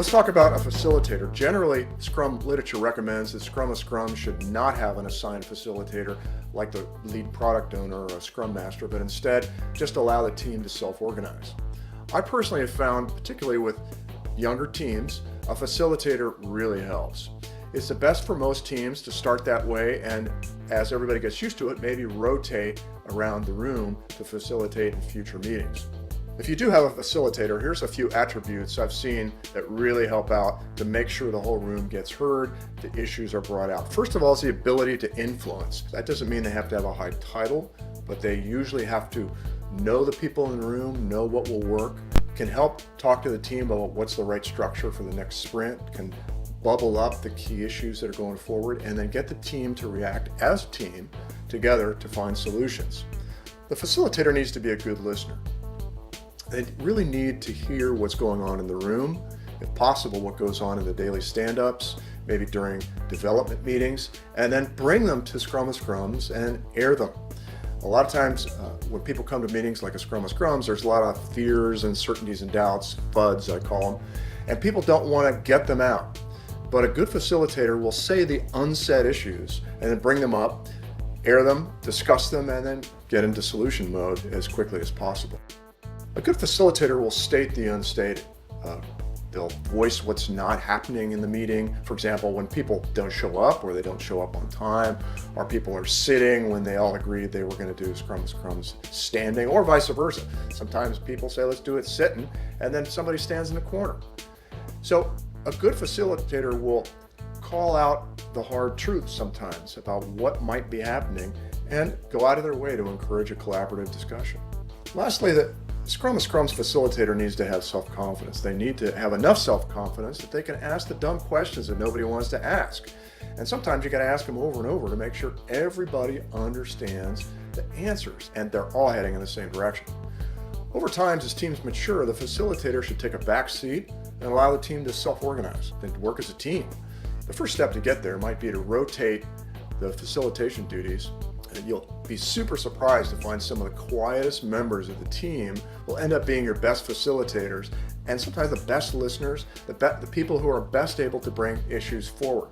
Let's talk about a facilitator. Generally, Scrum literature recommends that Scrum of Scrums should not have an assigned facilitator like the lead product owner or a Scrum Master, but instead just allow the team to self-organize. I personally have found, particularly with younger teams, a facilitator really helps. It's the best for most teams to start that way, and as everybody gets used to it, maybe rotate around the room to facilitate in future meetings. If you do have a facilitator, here's a few attributes I've seen that really help out to make sure the whole room gets heard, the issues are brought out. First of all is the ability to influence. That doesn't mean they have to have a high title, but they usually have to know the people in the room, know what will work, can help talk to the team about what's the right structure for the next sprint, can bubble up the key issues that are going forward, and then get the team to react as a team together to find solutions. The facilitator needs to be a good listener. They really need to hear what's going on in the room, if possible what goes on in the daily stand-ups, maybe during development meetings, and then bring them to Scrum of Scrums and air them. A lot of times when people come to meetings like a Scrum of Scrums, there's a lot of fears, uncertainties, and doubts, FUDs I call them, and people don't want to get them out. But a good facilitator will say the unsaid issues and then bring them up, air them, discuss them, and then get into solution mode as quickly as possible. A good facilitator will state the unstated. They'll voice what's not happening in the meeting. For example, when people don't show up or they don't show up on time, or people are sitting when they all agreed they were going to do Scrum of Scrums standing, or vice versa. Sometimes people say, let's do it sitting, and then somebody stands in the corner. So a good facilitator will call out the hard truths sometimes about what might be happening and go out of their way to encourage a collaborative discussion. Lastly, the Scrum of Scrums facilitator needs to have self-confidence. They need to have enough self-confidence that they can ask the dumb questions that nobody wants to ask. And sometimes you got to ask them over and over to make sure everybody understands the answers and they're all heading in the same direction. Over time, as teams mature, the facilitator should take a back seat and allow the team to self-organize and work as a team. The first step to get there might be to rotate the facilitation duties. You'll be super surprised to find some of the quietest members of the team will end up being your best facilitators, and sometimes the best listeners, the people who are best able to bring issues forward.